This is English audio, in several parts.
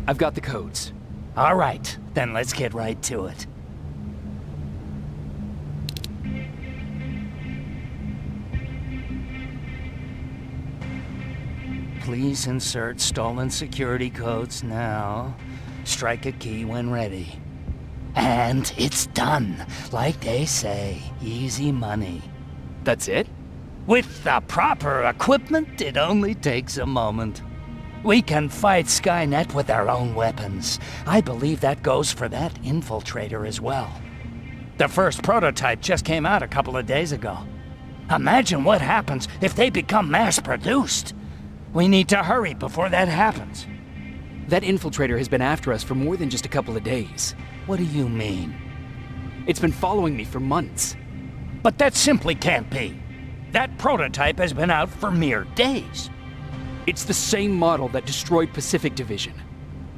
I've got the codes. All right, then let's get right to it. Please insert stolen security codes now. Strike a key when ready. And it's done. Like they say, easy money. That's it? With the proper equipment, it only takes a moment. We can fight Skynet with our own weapons. I believe that goes for that infiltrator as well. The first prototype just came out a couple of days ago. Imagine what happens if they become mass-produced. We need to hurry before that happens. That infiltrator has been after us for more than just a couple of days. What do you mean? It's been following me for months. But that simply can't be. That prototype has been out for mere days. It's the same model that destroyed Pacific Division.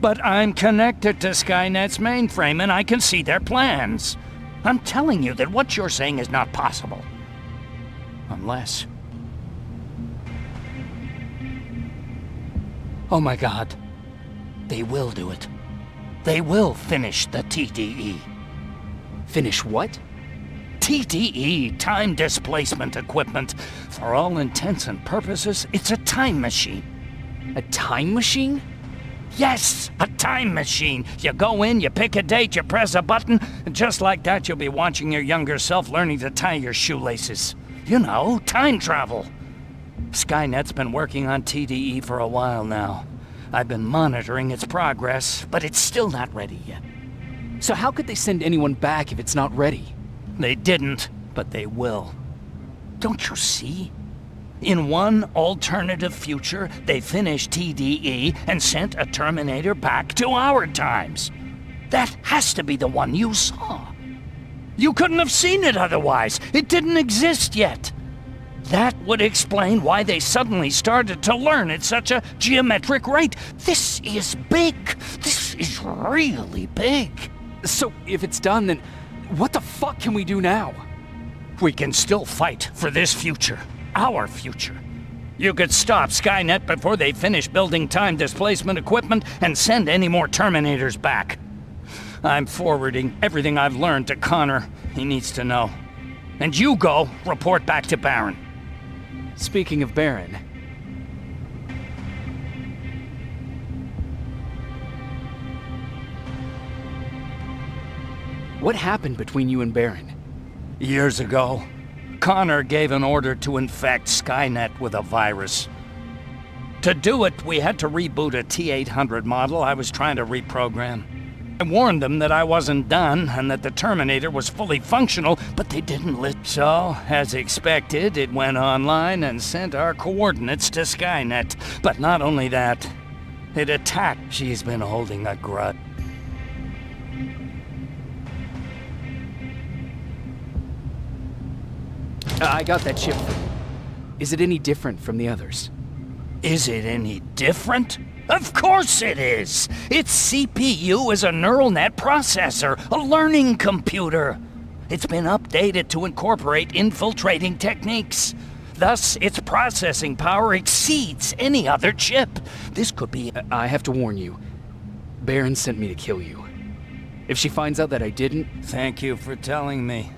But I'm connected to Skynet's mainframe and I can see their plans. I'm telling you that what you're saying is not possible. Unless... Oh my God. They will do it. They will finish the TDE. Finish what? TDE, time displacement equipment. For all intents and purposes, it's a time machine. A time machine? Yes, a time machine. You go in, you pick a date, you press a button, and just like that you'll be watching your younger self learning to tie your shoelaces. You know, time travel. Skynet's been working on TDE for a while now. I've been monitoring its progress, but it's still not ready yet. So how could they send anyone back if it's not ready? They didn't, but they will. Don't you see? In one alternative future, they finished TDE and sent a Terminator back to our times. That has to be the one you saw. You couldn't have seen it otherwise. It didn't exist yet. That would explain why they suddenly started to learn at such a geometric rate. This is big. This is really big. So if it's done, then what the fuck can we do now? We can still fight for this future. Our future. You could stop Skynet before they finish building time displacement equipment and send any more Terminators back. I'm forwarding everything I've learned to Connor. He needs to know. And you go report back to Baron. Speaking of Baron... What happened between you and Baron? Years ago, Connor gave an order to infect Skynet with a virus. To do it, we had to reboot a T-800 model I was trying to reprogram. I warned them that I wasn't done and that the Terminator was fully functional, but they didn't listen. So, as expected, it went online and sent our coordinates to Skynet. But not only that, it attacked. She's been holding a grudge. I got that chip for you. Is it any different from the others? Is it any different? Of course it is! Its CPU is a neural net processor, a learning computer. It's been updated to incorporate infiltrating techniques. Thus, its processing power exceeds any other chip. This could be... I have to warn you. Baron sent me to kill you. If she finds out that I didn't... Thank you for telling me.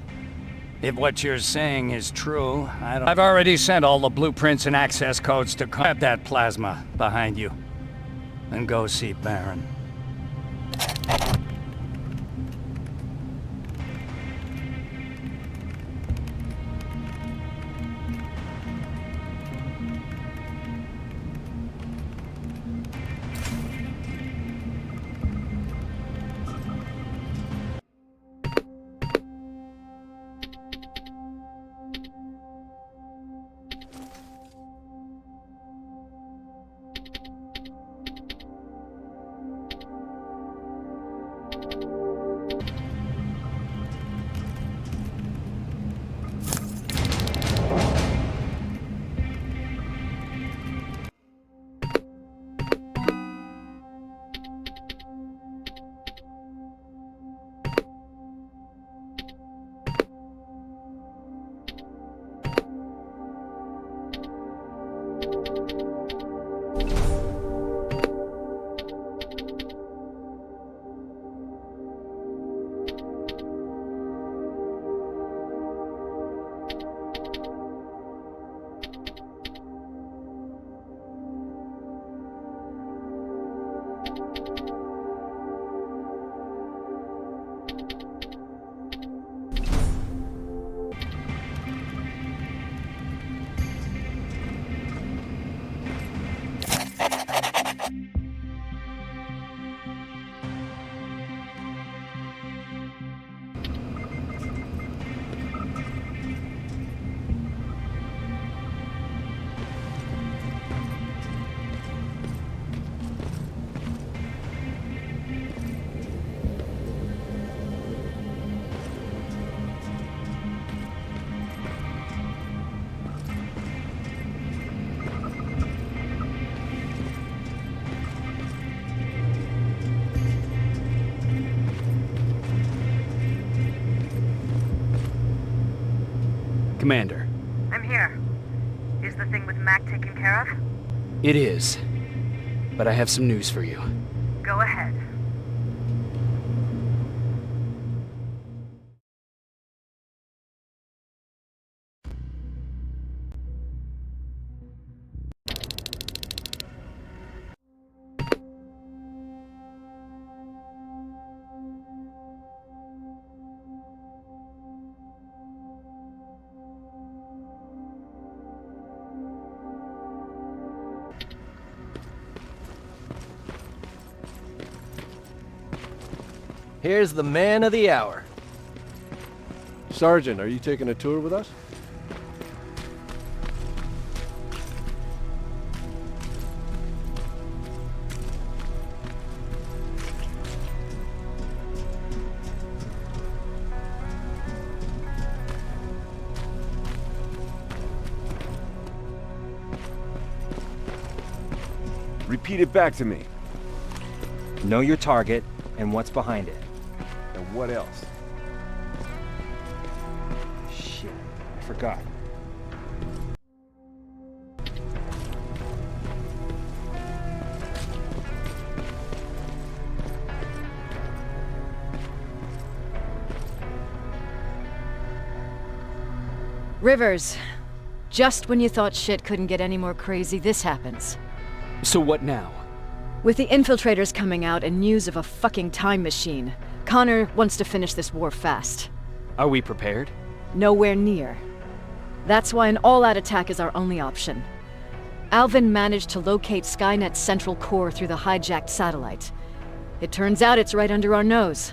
If what you're saying is true, I've already sent all the blueprints and access codes to grab that plasma behind you. And go see Baron. Commander. I'm here. Is the thing with Mac taken care of? It is. But I have some news for you. Go ahead. Here's the man of the hour. Sergeant, are you taking a tour with us? Repeat it back to me. Know your target and what's behind it. And what else? Shit, I forgot. Rivers, just when you thought shit couldn't get any more crazy, this happens. So what now? With the infiltrators coming out and news of a fucking time machine, Connor wants to finish this war fast. Are we prepared? Nowhere near. That's why an all-out attack is our only option. Alvin managed to locate Skynet's central core through the hijacked satellite. It turns out it's right under our nose.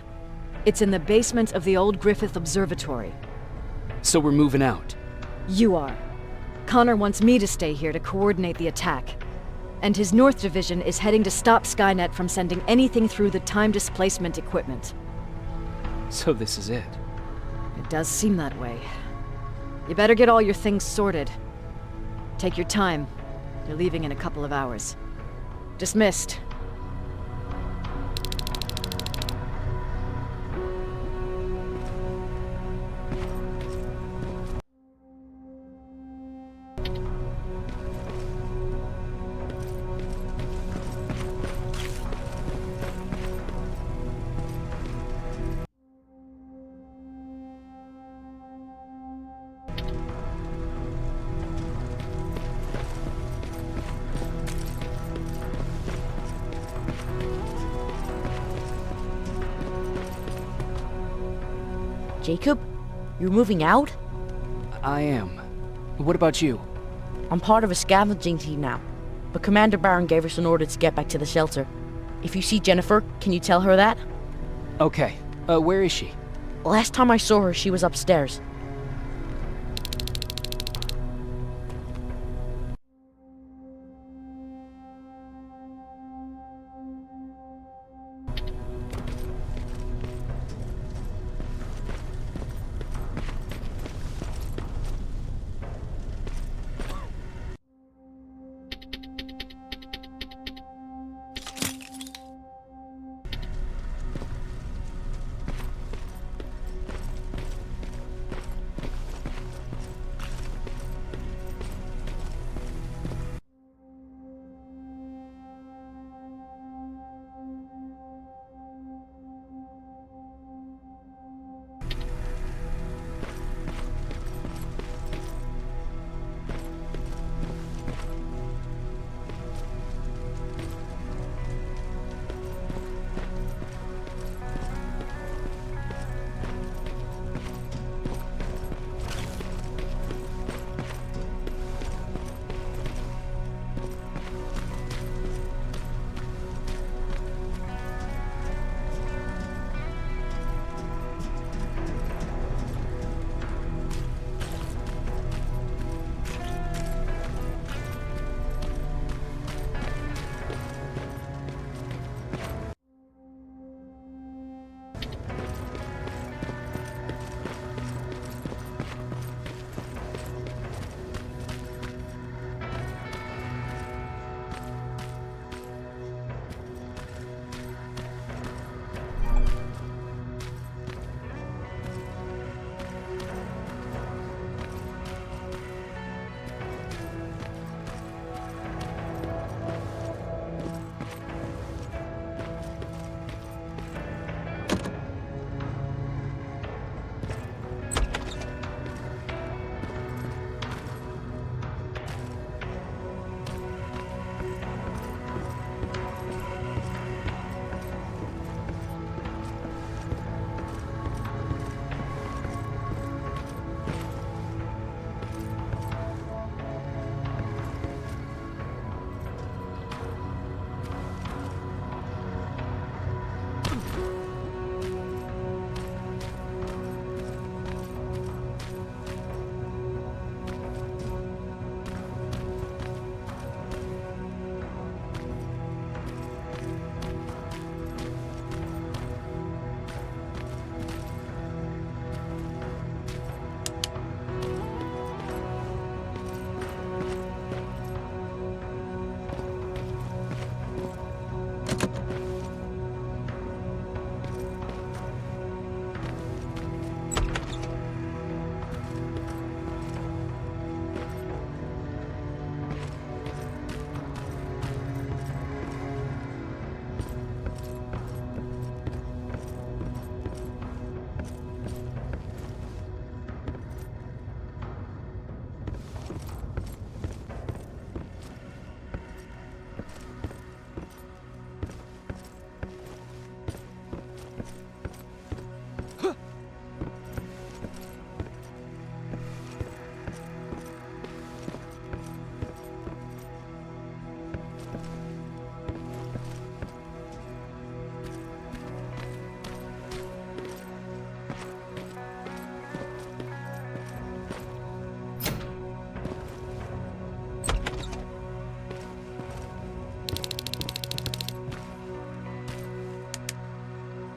It's in the basement of the old Griffith Observatory. So we're moving out. You are. Connor wants me to stay here to coordinate the attack. And his North Division is heading to stop Skynet from sending anything through the time displacement equipment. So this is it. It does seem that way. You better get all your things sorted. Take your time. You're leaving in a couple of hours. Dismissed. Jacob, you're moving out? I am. What about you? I'm part of a scavenging team now, but Commander Barron gave us an order to get back to the shelter. If you see Jennifer, can you tell her that? Okay. Where is she? Last time I saw her, she was upstairs.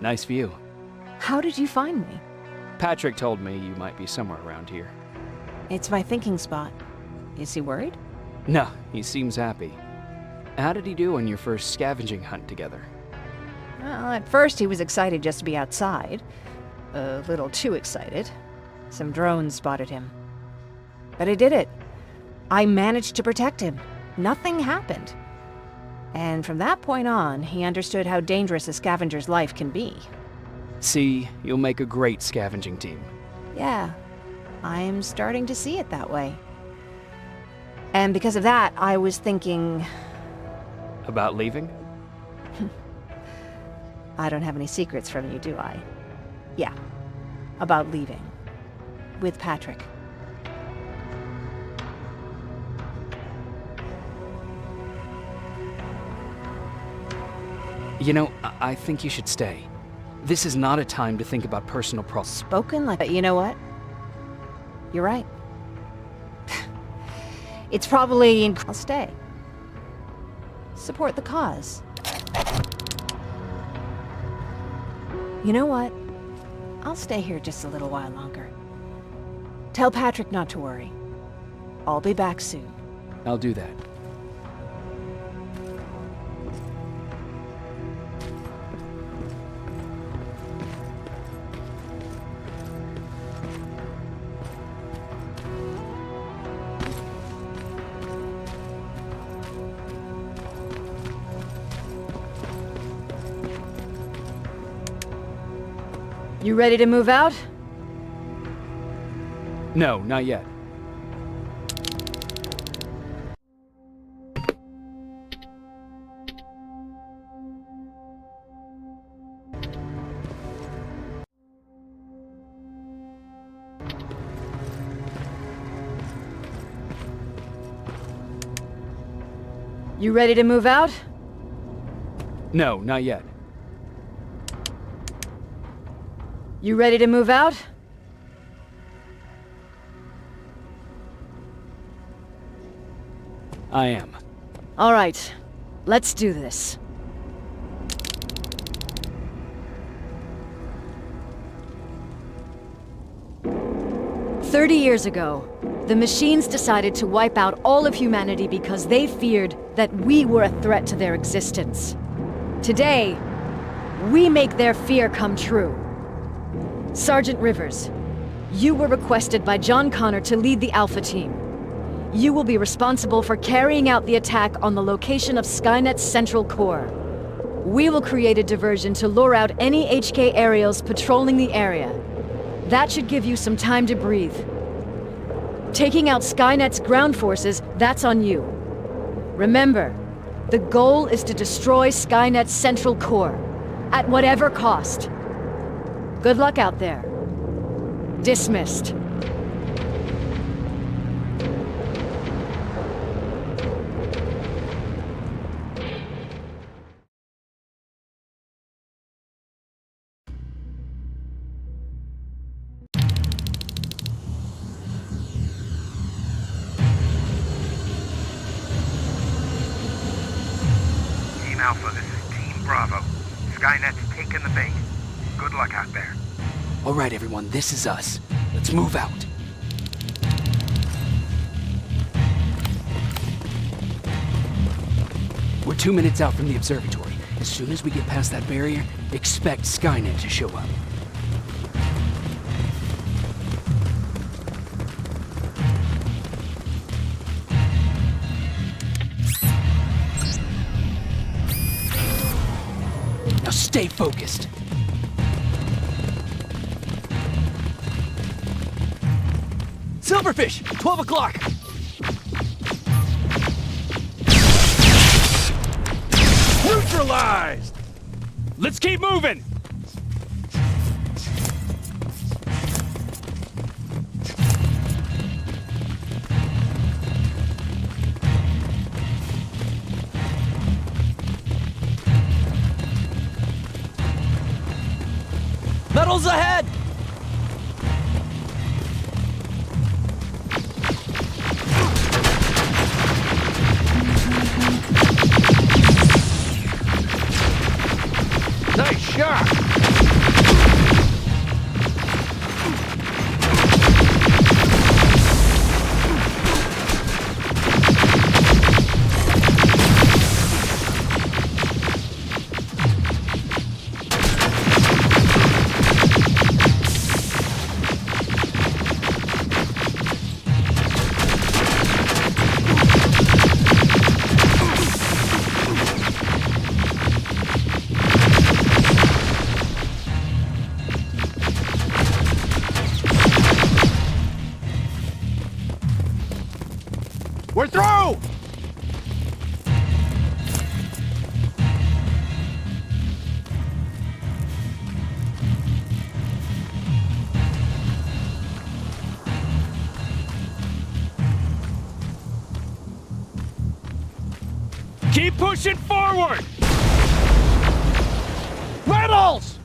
Nice view. How did you find me? Patrick told me you might be somewhere around here. It's my thinking spot. Is he worried? No, he seems happy. How did he do on your first scavenging hunt together? Well, at first he was excited just to be outside. A little too excited. Some drones spotted him. But I did it. I managed to protect him. Nothing happened. And from that point on, he understood how dangerous a scavenger's life can be. See, you'll make a great scavenging team. Yeah, I'm starting to see it that way. And because of that, I was thinking... About leaving? I don't have any secrets from you, do I? Yeah, about leaving. With Patrick. You know, I think you should stay. This is not a time to think about personal problems. Spoken like... But you know what? You're right. It's probably in... I'll stay. Support the cause. You know what? I'll stay here just a little while longer. Tell Patrick not to worry. I'll be back soon. I'll do that. You ready to move out? No, not yet. You ready to move out? No, not yet. You ready to move out? I am. All right, let's do this. "30 years ago, the machines decided to wipe out all of humanity because they feared that we were a threat to their existence. Today, we make their fear come true. Sergeant Rivers, you were requested by John Connor to lead the Alpha Team. You will be responsible for carrying out the attack on the location of Skynet's central core. We will create a diversion to lure out any HK aerials patrolling the area. That should give you some time to breathe. Taking out Skynet's ground forces, that's on you. Remember, the goal is to destroy Skynet's central core, at whatever cost. Good luck out there. Dismissed." Team Alpha, this is Team Bravo. Skynet's taken the base. Good luck out there. All right, everyone, this is us. Let's move out. We're 2 minutes out from the observatory. As soon as we get past that barrier, expect Skynet to show up. Now stay focused. Silverfish! 12 o'clock! Neutralized! Let's keep moving! Metals ahead! Nice shot! pushing forward! Reynolds!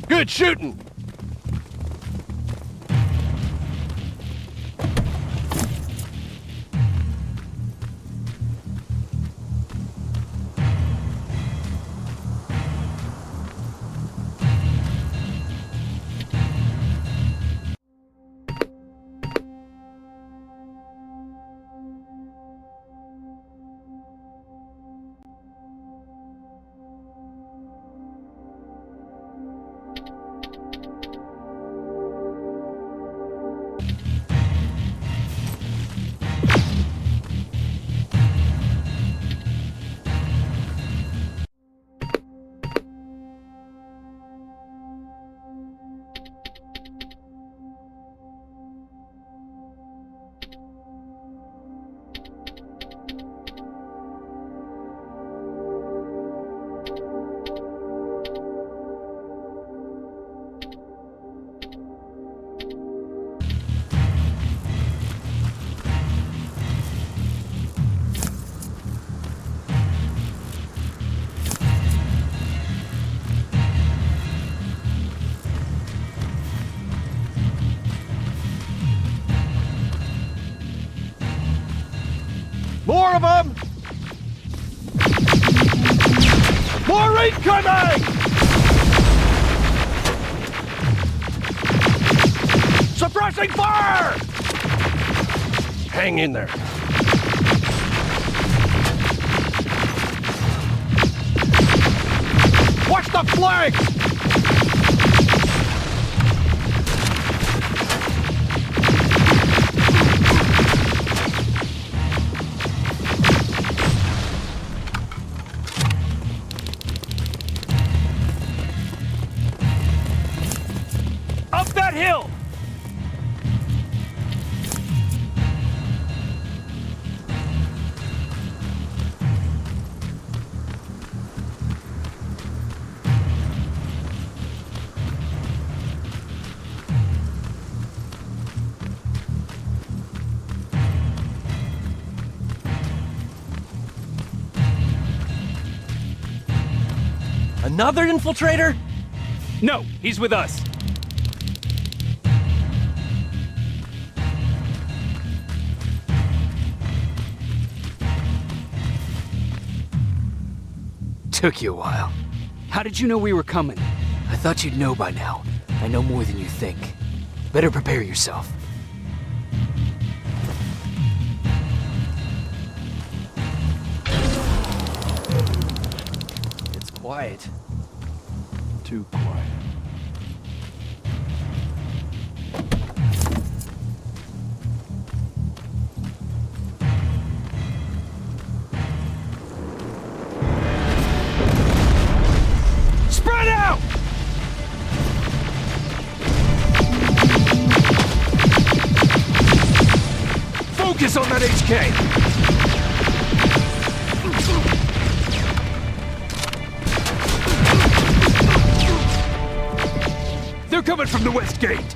Good shooting! More of them! More incoming! Suppressing fire! Hang in there. Watch the flanks! Up that hill! Another infiltrator? No, he's with us. Took you a while. How did you know we were coming? I thought you'd know by now. I know more than you think. Better prepare yourself. It's quiet. Too quiet. Spread out! Focus on that HK! They're coming from the west gate!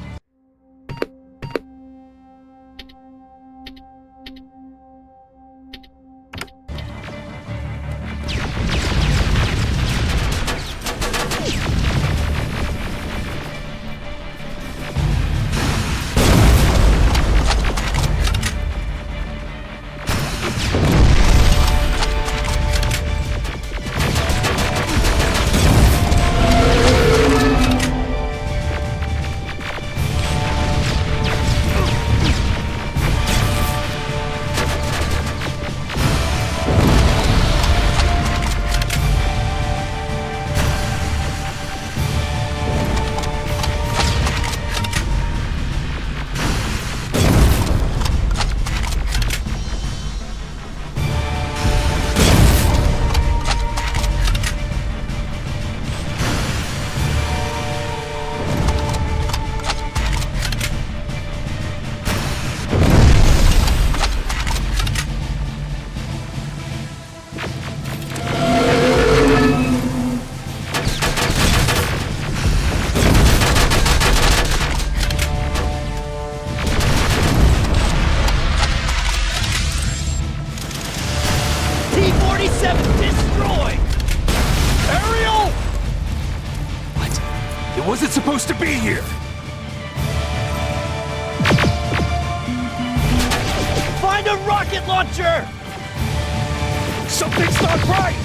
be here! Find a rocket launcher! Something's not right!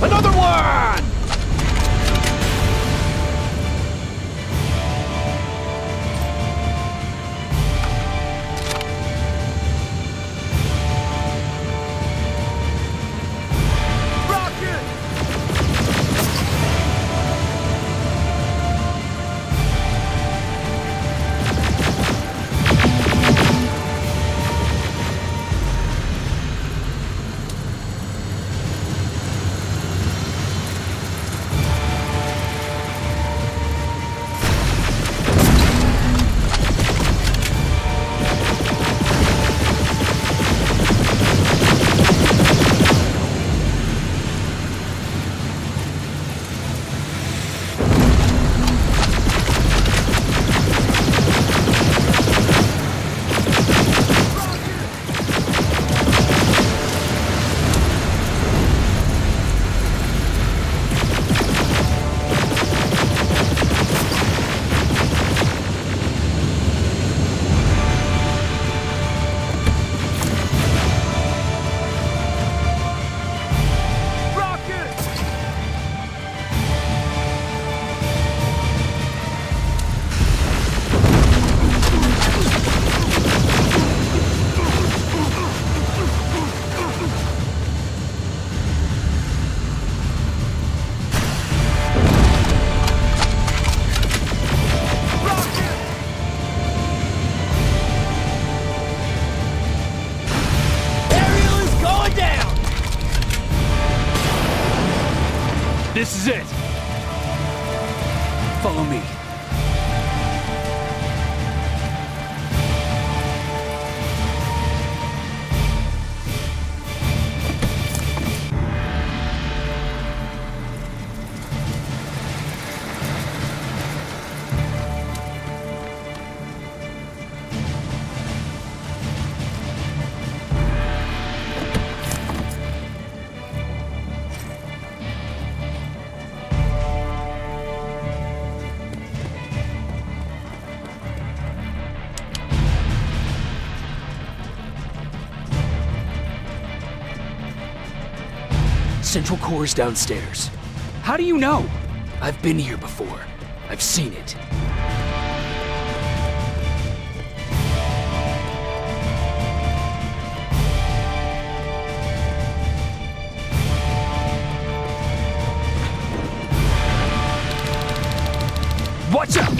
Another one! Rocket! This is it. Follow me. Central Core's downstairs. How do you know? I've been here before. I've seen it. Watch out!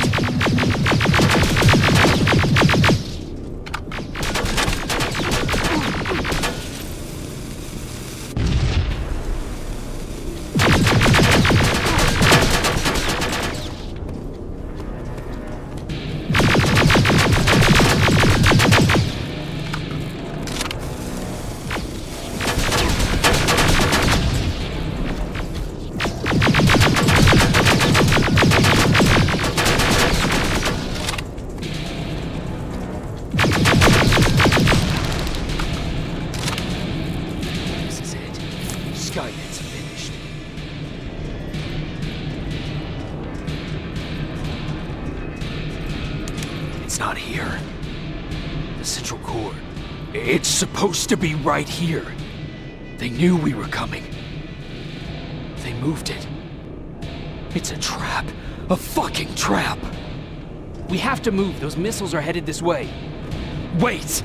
The central core. It's supposed to be right here. They knew we were coming. They moved it. It's a trap. A fucking trap. We have to move. Those missiles are headed this way. Wait!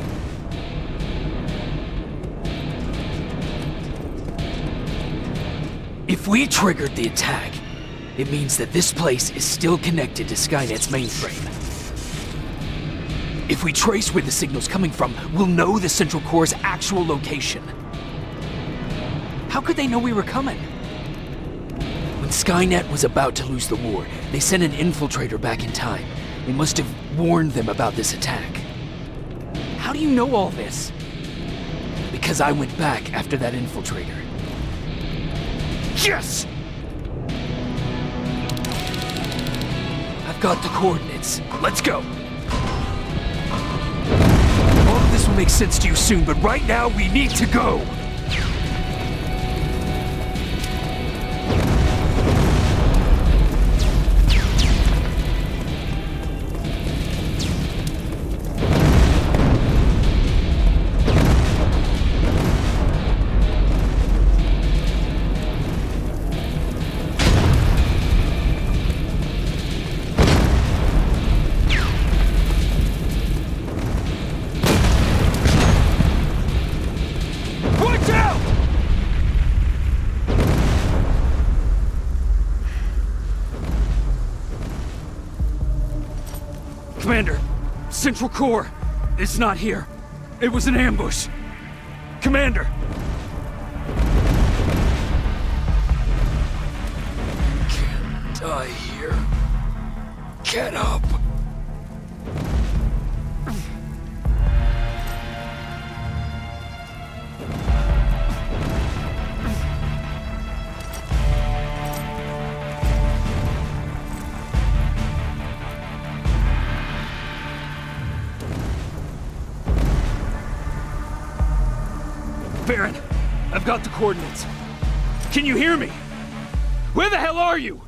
If we triggered the attack, it means that this place is still connected to Skynet's mainframe. If we trace where the signal's coming from, we'll know the central core's actual location. How could they know we were coming? When Skynet was about to lose the war, they sent an infiltrator back in time. They must have warned them about this attack. How do you know all this? Because I went back after that infiltrator. Yes! I've got the coordinates. Let's go! All of this will make sense to you soon, but right now we need to go! Commander, Central Core is not here. It was an ambush. Commander! Can't die here. Get up! Baron, I've got the coordinates. Can you hear me? Where the hell are you?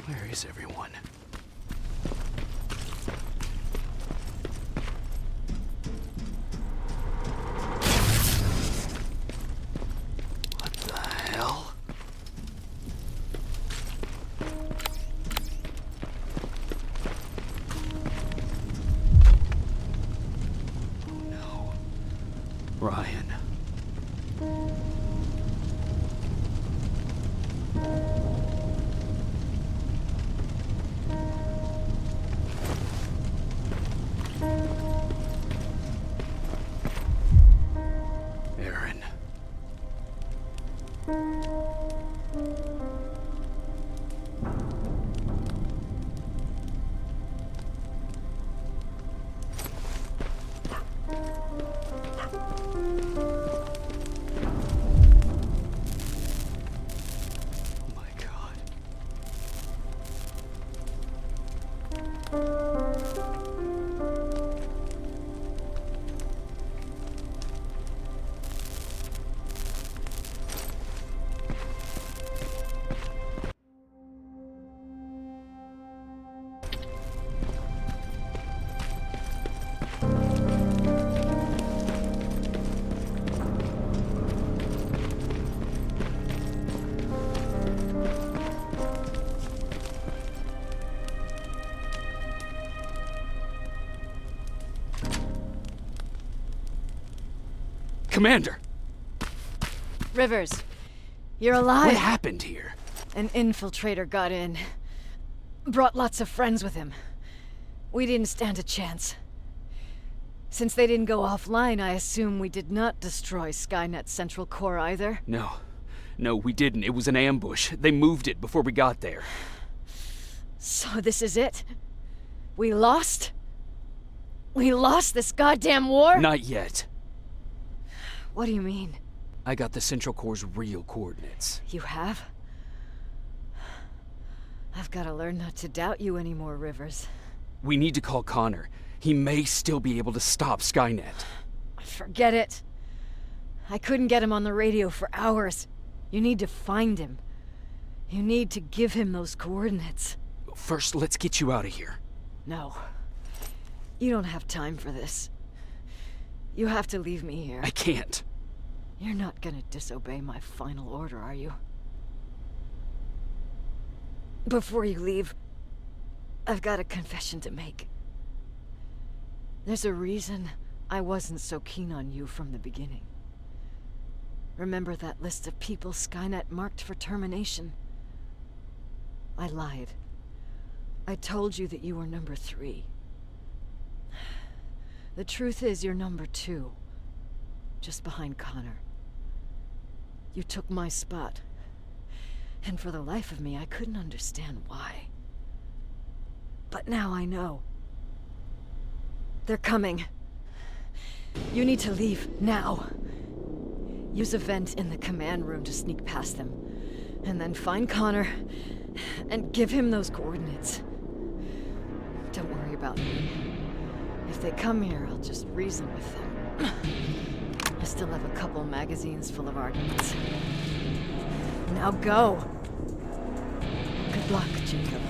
Where is everyone? What the hell? No. Ryan. Aaron. Oh my God. Commander! Rivers, you're alive. What happened here? An infiltrator got in. brought lots of friends with him. We didn't stand a chance. Since they didn't go offline, I assume we did not destroy Skynet's central core either. No, we didn't. It was an ambush. They moved it before we got there. So this is it? We lost? We lost this goddamn war? Not yet. What do you mean? I got the Central Core's real coordinates. You have? I've got to learn not to doubt you anymore, Rivers. We need to call Connor. He may still be able to stop Skynet. Forget it. I couldn't get him on the radio for hours. You need to find him. You need to give him those coordinates. First, let's get you out of here. No. You don't have time for this. You have to leave me here. I can't. You're not gonna disobey my final order, are you? Before you leave, I've got a confession to make. There's a reason I wasn't so keen on you from the beginning. Remember that list of people Skynet marked for termination? I lied. I told you that you were number 3. The truth is you're number 2, just behind Connor. You took my spot, and for the life of me, I couldn't understand why. But now I know. They're coming. You need to leave, now. Use a vent in the command room to sneak past them, and then find Connor, and give him those coordinates. Don't worry about me. If they come here, I'll just reason with them. I still have a couple magazines full of arguments. Now go! Good luck, Jacob.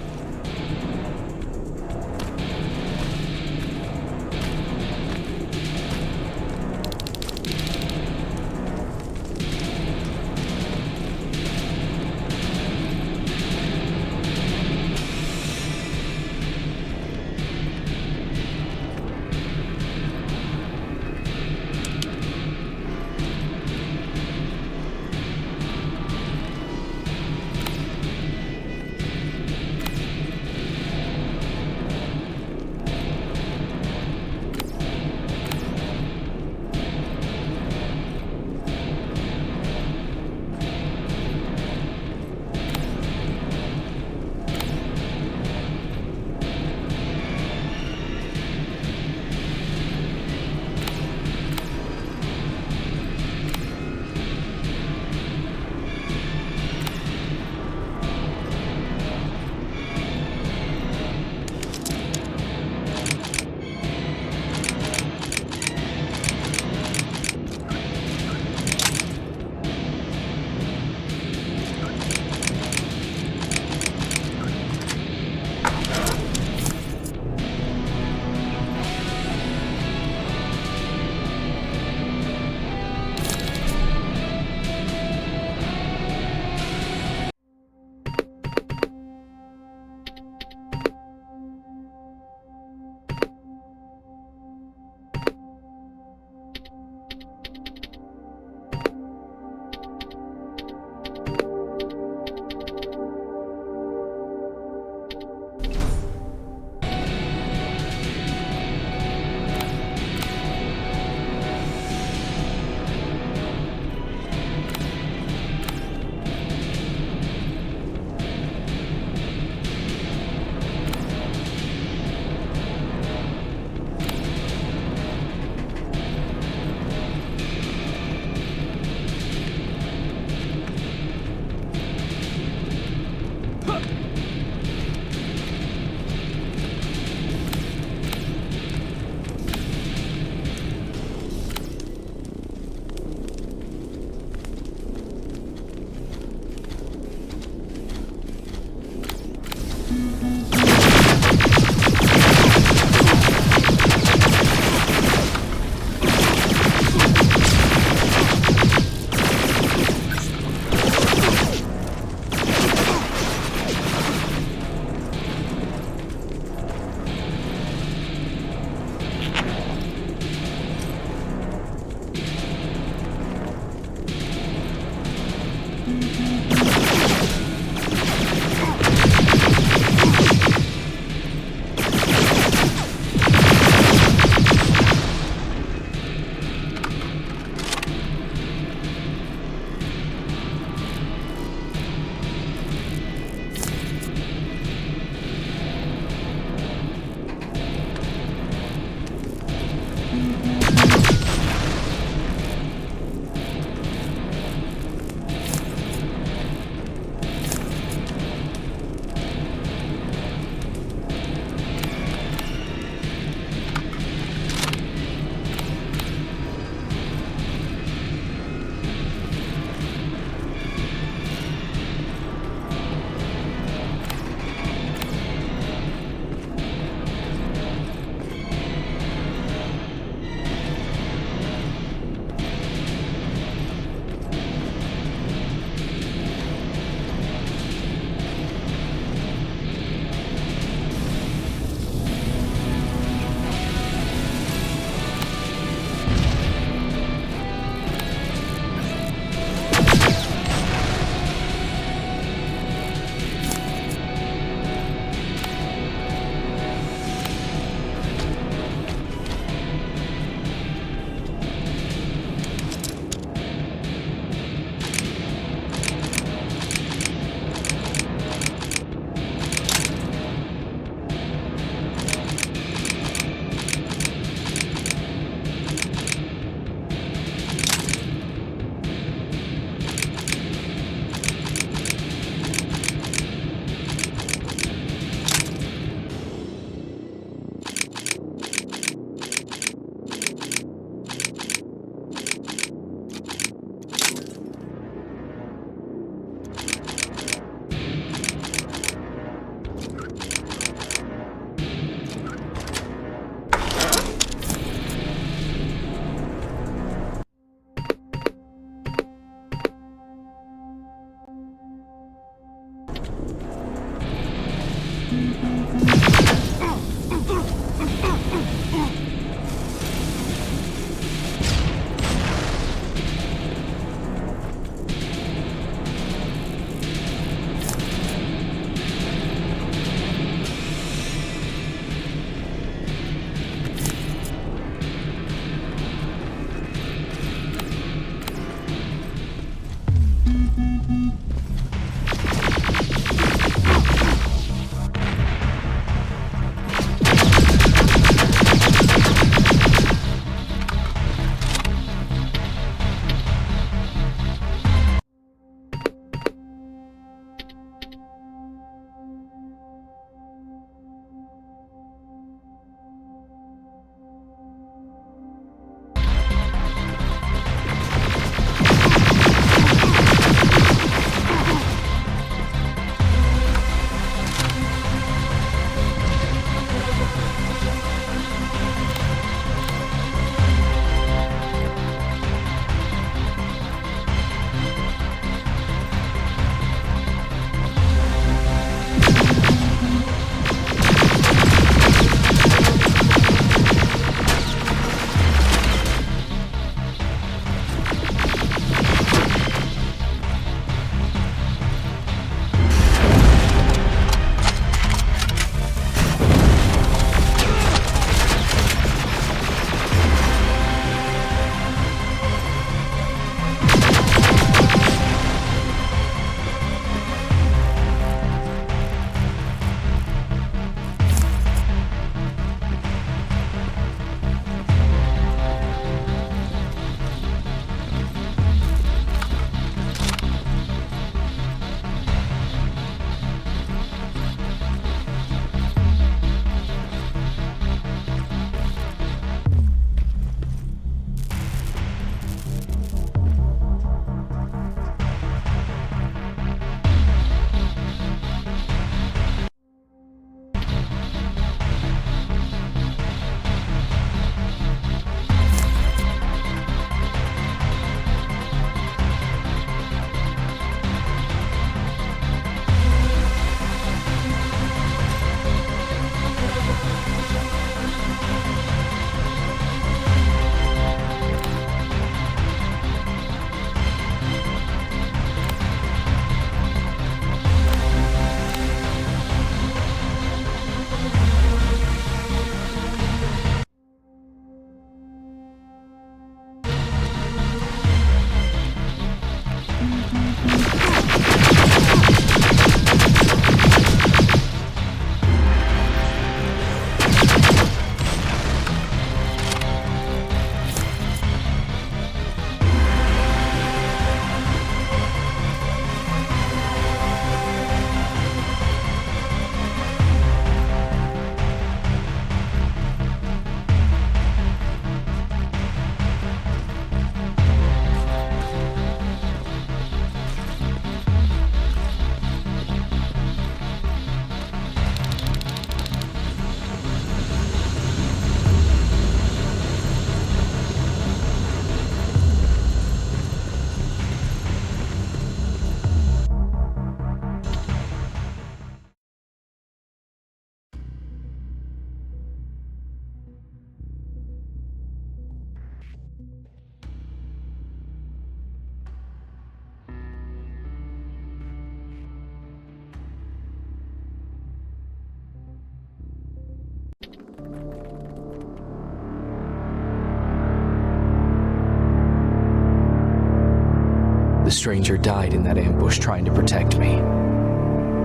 The stranger died in that ambush trying to protect me.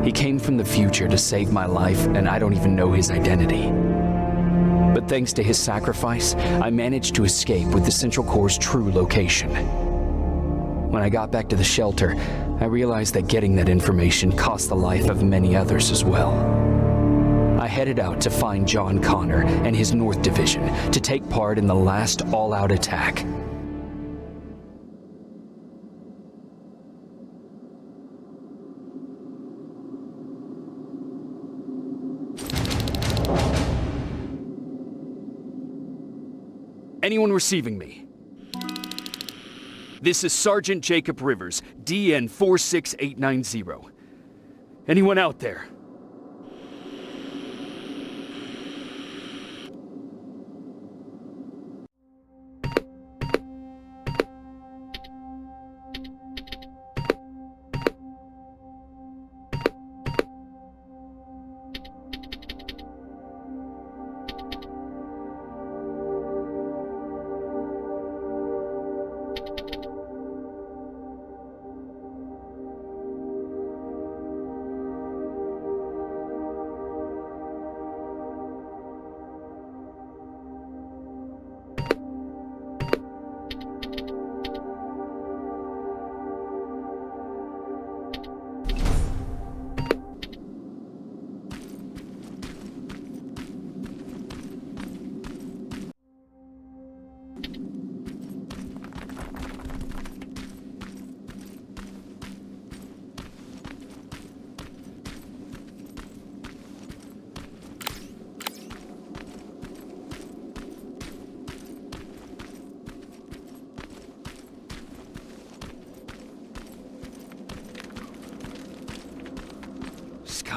He came from the future to save my life, and I don't even know his identity. But thanks to his sacrifice, I managed to escape with the Central Core's true location. When I got back to the shelter, I realized that getting that information cost the life of many others as well. I headed out to find John Connor and his North Division to take part in the last all-out attack. Anyone receiving me? This is Sergeant Jacob Rivers, DN 46890. Anyone out there?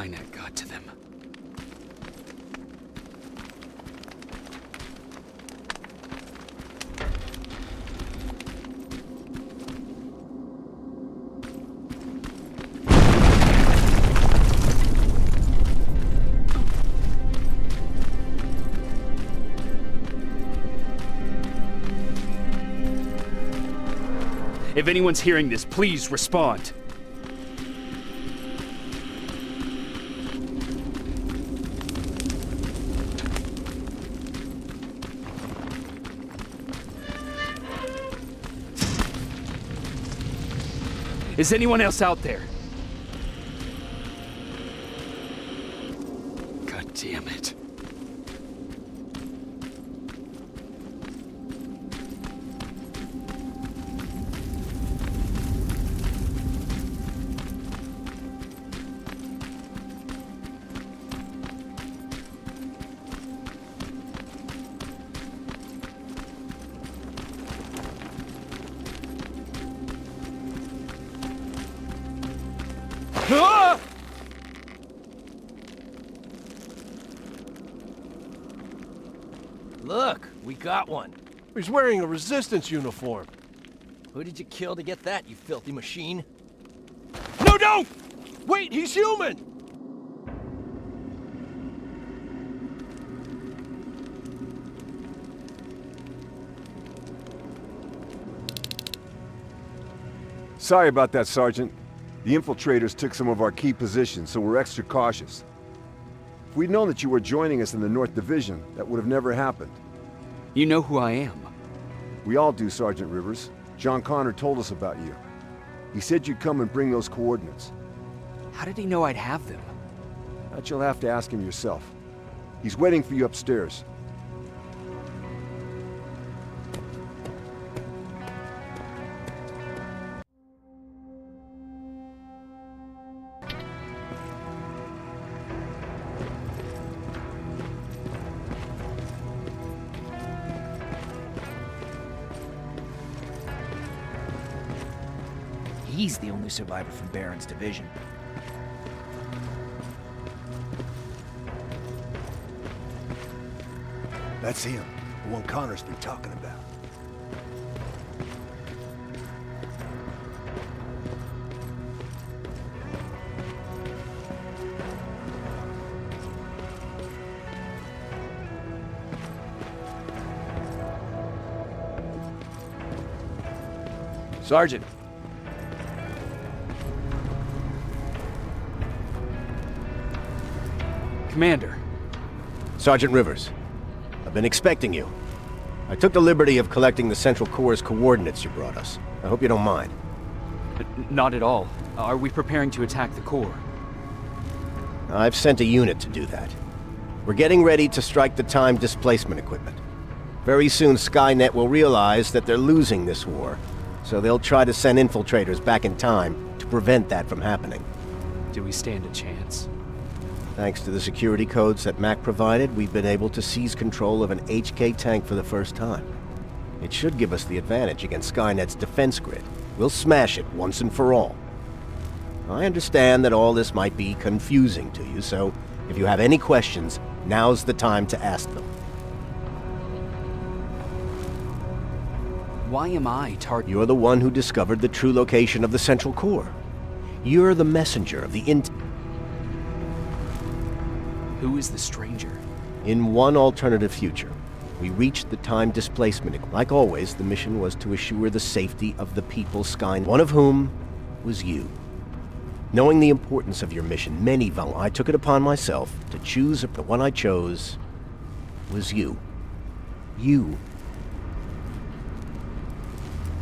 Skynet got to them. If anyone's hearing this, please respond. Is anyone else out there? God damn it. Ah! Look, we got one. He's wearing a resistance uniform. Who did you kill to get that, you filthy machine? No, don't! Wait, he's human! Sorry about that, Sergeant. The infiltrators took some of our key positions, so we're extra cautious. If we'd known that you were joining us in the North Division, that would have never happened. You know who I am. We all do, Sergeant Rivers. John Connor told us about you. He said you'd come and bring those coordinates. How did he know I'd have them? That you'll have to ask him yourself. He's waiting for you upstairs. He's the only survivor from Baron's division. That's him, the one Connor's been talking about. Sergeant. Commander. Sergeant Rivers, I've been expecting you. I took the liberty of collecting the Central Core's coordinates you brought us. I hope you don't mind. Not at all. Are we preparing to attack the core? I've sent a unit to do that. We're getting ready to strike the time displacement equipment. Very soon Skynet will realize that they're losing this war, so they'll try to send infiltrators back in time to prevent that from happening. Do we stand a chance? Thanks to the security codes that Mac provided, we've been able to seize control of an HK tank for the first time. It should give us the advantage against Skynet's defense grid. We'll smash it once and for all. I understand that all this might be confusing to you, so if you have any questions, now's the time to ask them. Why am I targeted? You're the one who discovered the true location of the Central Core. You're the messenger of the Who is the stranger? In one alternative future, we reached the time displacement. Like always, the mission was to assure the safety of the people Skynet, one of whom was you. Knowing the importance of your mission, many vow I took it upon myself to choose. The one I chose was you. You.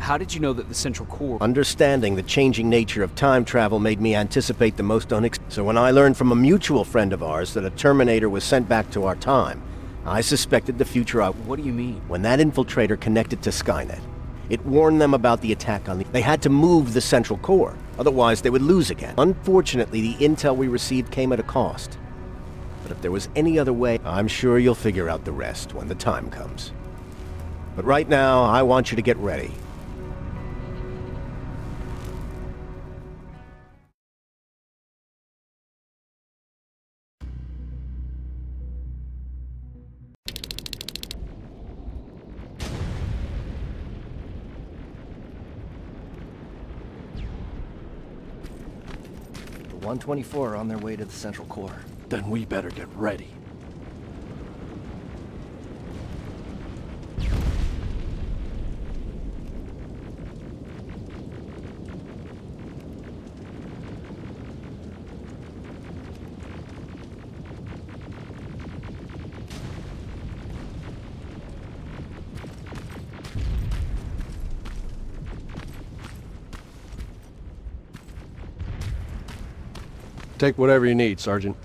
How did you know that the Central Core... Understanding the changing nature of time travel made me anticipate the most So when I learned from a mutual friend of ours that a Terminator was sent back to our time, I suspected the future. What do you mean? When that infiltrator connected to Skynet, it warned them about the attack on the... They had to move the Central Core, otherwise they would lose again. Unfortunately, the intel we received came at a cost. But if there was any other way, I'm sure you'll figure out the rest when the time comes. But right now, I want you to get ready. 124 are on their way to the central core. Then we better get ready. Take whatever you need, Sergeant.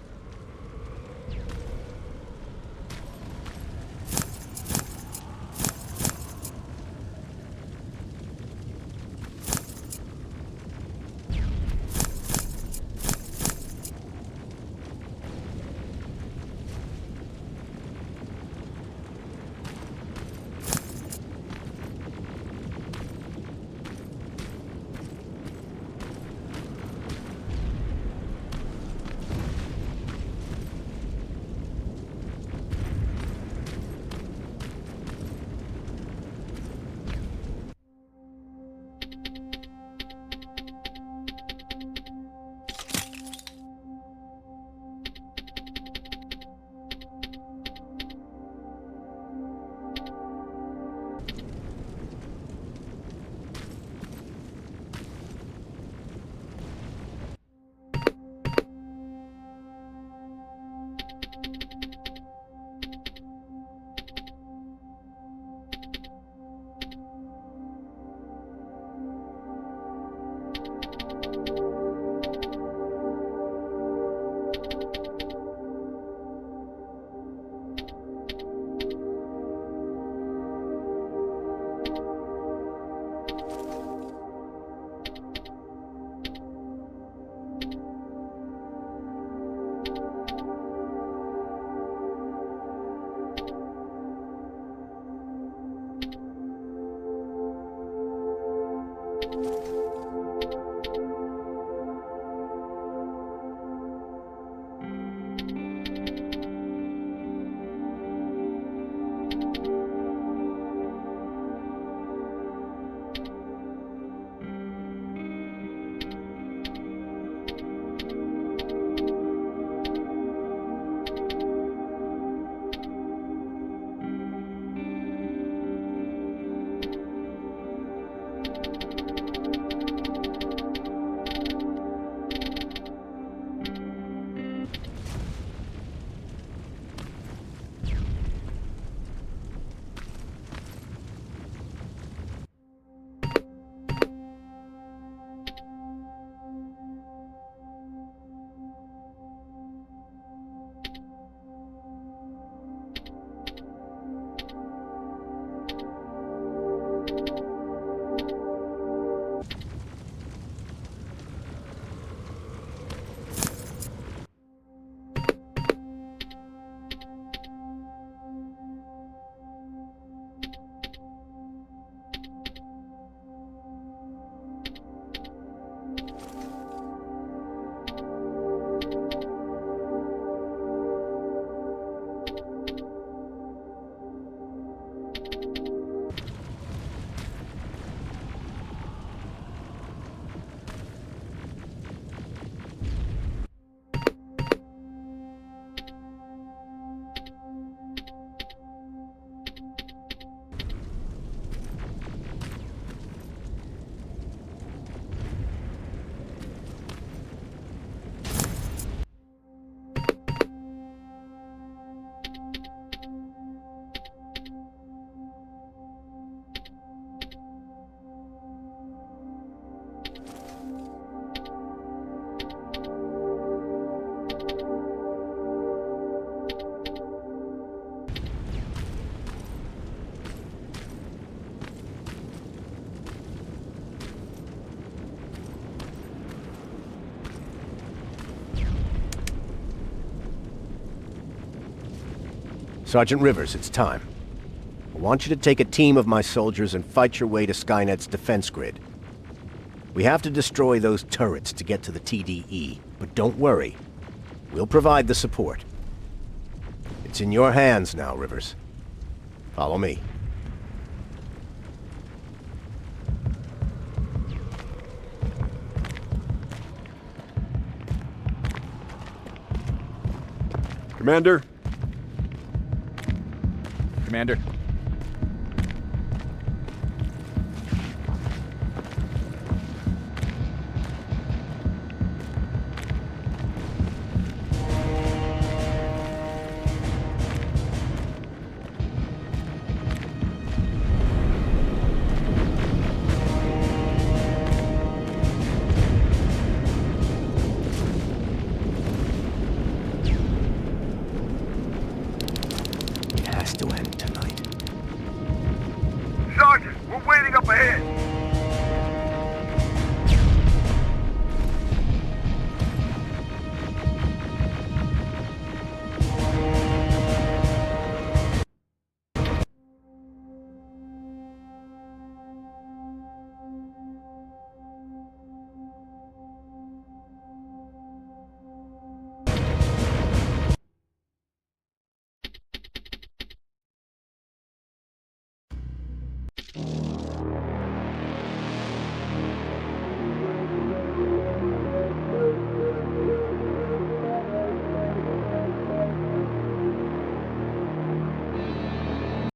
Sergeant Rivers, it's time. I want you to take a team of my soldiers and fight your way to Skynet's defense grid. We have to destroy those turrets to get to the TDE, but don't worry. We'll provide the support. It's in your hands now, Rivers. Follow me. Commander? Commander.